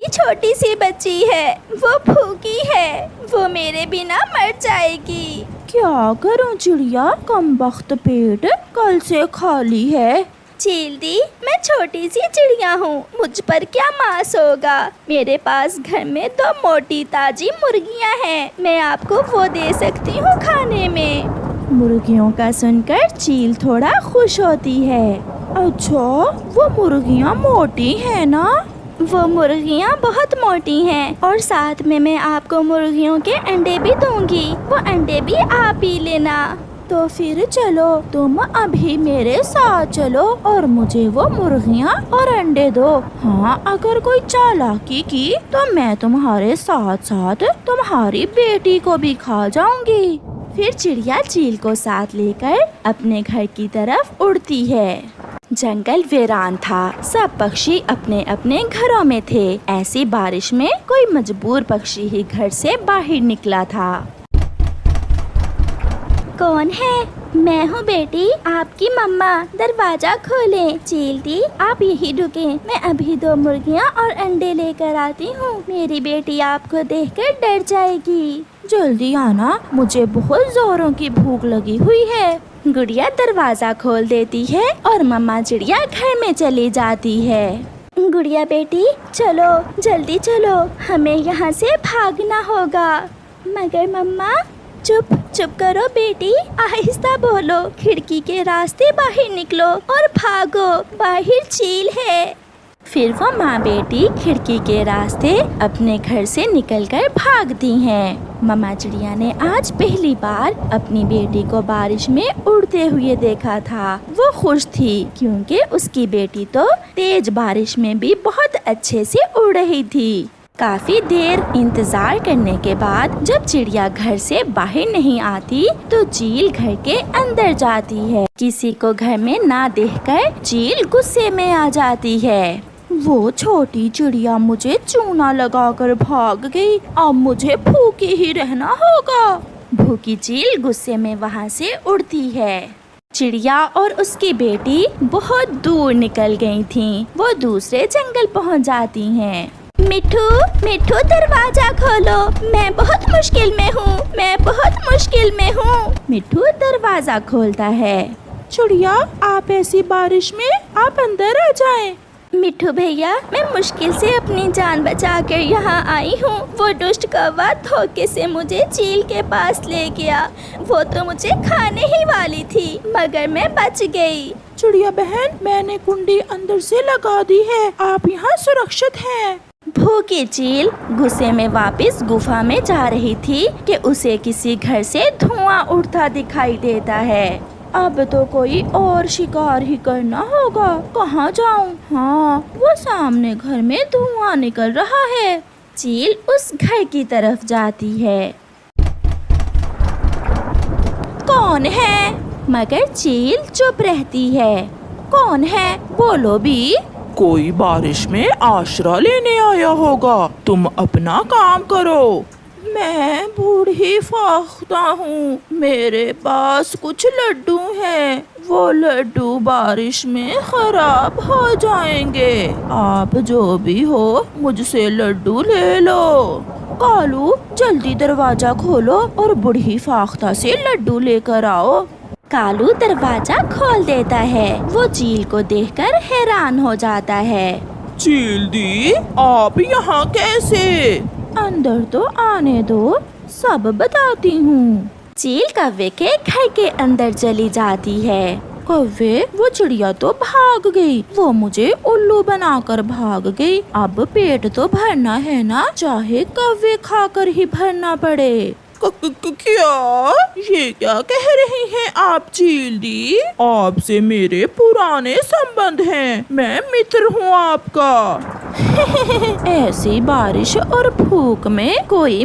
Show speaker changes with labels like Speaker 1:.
Speaker 1: ये छोटी सी बच्ची है, वो भूखी है, वो मेरे बिना मर जाएगी।
Speaker 2: क्या करूं चिड़िया, कम वक्त पेट कल से खाली है।
Speaker 1: चील दी, मैं छोटी सी चिड़िया हूँ, मुझ पर क्या मांस होगा। मेरे पास घर में 2 मोटी ताजी मुर्गियाँ हैं, मैं आपको वो दे सकती हूँ खाने में।
Speaker 2: मुर्गियों का सुनकर चील थोड़ा खुश होती है। अच्छा, वो मुर्गियाँ मोटी है ना?
Speaker 1: वो मुर्गियाँ बहुत मोटी हैं और साथ में मैं आपको मुर्गियों के अंडे भी दूंगी, वो अंडे भी आप ही लेना।
Speaker 2: तो फिर चलो, तुम अभी मेरे साथ चलो और मुझे वो मुर्गियाँ और अंडे दो। हाँ, अगर कोई चालाकी की तो मैं तुम्हारे साथ साथ तुम्हारी बेटी को भी खा जाऊंगी। फिर चिड़िया चील को साथ लेकर अपने घर की तरफ उड़ती है। जंगल वीरान था, सब पक्षी अपने अपने घरों में थे। ऐसी बारिश में कोई मजबूर पक्षी ही घर से बाहर निकला था।
Speaker 1: कौन है? मैं हूँ बेटी, आपकी मम्मा, दरवाजा खोलें। चील दी, आप यही रुके, मैं अभी 2 मुर्गियाँ और अंडे लेकर आती हूँ। मेरी बेटी आपको देखकर डर जाएगी।
Speaker 2: जल्दी आना, मुझे बहुत जोरों की भूख लगी हुई है।
Speaker 1: गुड़िया दरवाजा खोल देती है और मम्मा चिड़िया घर में चली जाती है। गुड़िया बेटी, चलो जल्दी चलो, हमें यहाँ से भागना होगा। मगर मम्मा, चुप करो बेटी, आहिस्ता बोलो। खिड़की के रास्ते बाहर निकलो और भागो, बाहर चील है।
Speaker 2: फिर वो माँ बेटी खिड़की के रास्ते अपने घर से निकलकर भागती हैं। मम्मा चिड़िया ने आज पहली बार अपनी बेटी को बारिश में उड़ते हुए देखा था। वो खुश थी क्योंकि उसकी बेटी तो तेज बारिश में भी बहुत अच्छे से उड़ रही थी। काफी देर इंतजार करने के बाद जब चिड़िया घर से बाहर नहीं आती तो चील घर के अंदर जाती है। किसी को घर में ना देखकर चील गुस्से में आ जाती है। वो छोटी चिड़िया मुझे चूना लगाकर भाग गई, अब मुझे भूखी ही रहना होगा। भूखी चील गुस्से में वहाँ से उड़ती है। चिड़िया और उसकी बेटी बहुत दूर निकल गई थीं। वो दूसरे जंगल पहुँच जाती हैं।
Speaker 1: मिठू, मिठू दरवाजा खोलो, मैं बहुत मुश्किल में हूँ, मैं बहुत मुश्किल में हूँ।
Speaker 2: मिठू दरवाजा खोलता है। चिड़िया, आप ऐसी बारिश में आप अंदर आ जाएं।
Speaker 1: मिठू भैया, मैं मुश्किल से अपनी जान बचाकर यहाँ आई हूँ। वो दुष्ट कौवा धोखे से मुझे चील के पास ले गया। वो तो मुझे खाने ही वाली थी, मगर मैं बच गई।
Speaker 2: चिड़िया बहन, मैंने कुंडी अंदर से लगा दी है, आप यहाँ सुरक्षित हैं।
Speaker 1: भूखी चील गुस्से में वापस गुफा में जा रही थी कि उसे किसी घर से धुआं उड़ता दिखाई देता है।
Speaker 2: अब तो कोई और शिकार ही करना होगा, कहाँ जाऊँ? हाँ, वो सामने घर में धुआं निकल रहा है।
Speaker 1: चील उस घर की तरफ जाती है।
Speaker 2: कौन है?
Speaker 1: मगर चील चुप रहती है।
Speaker 2: कौन है? बोलो भी।
Speaker 3: कोई बारिश में आश्रय लेने आया होगा, तुम अपना काम करो।
Speaker 2: मैं बूढ़ी फाख्ता हूँ, मेरे पास कुछ लड्डू हैं, वो लड्डू बारिश में खराब हो जाएंगे। आप जो भी हो मुझसे लड्डू ले लो। कालू, जल्दी दरवाजा खोलो और बूढ़ी फाख्ता से लड्डू लेकर आओ।
Speaker 1: कालू दरवाजा खोल देता है। वो चील को देखकर हैरान हो जाता है।
Speaker 3: चील दी, आप यहाँ कैसे?
Speaker 2: अंदर तो आने दो, सब बताती हूँ।
Speaker 1: चील कौवे के घर के अंदर चली जाती है।
Speaker 2: कौवे, वो चिड़िया तो भाग गई, वो मुझे उल्लू बनाकर भाग गई। अब पेट तो भरना है ना, चाहे कौवे खाकर ही भरना पड़े।
Speaker 3: क्या? ये क्या कह रही हैं आप चील दी? आपसे मेरे पुराने संबंध हैं, मैं मित्र हूँ आपका।
Speaker 2: ऐसी बारिश और भूख में कोई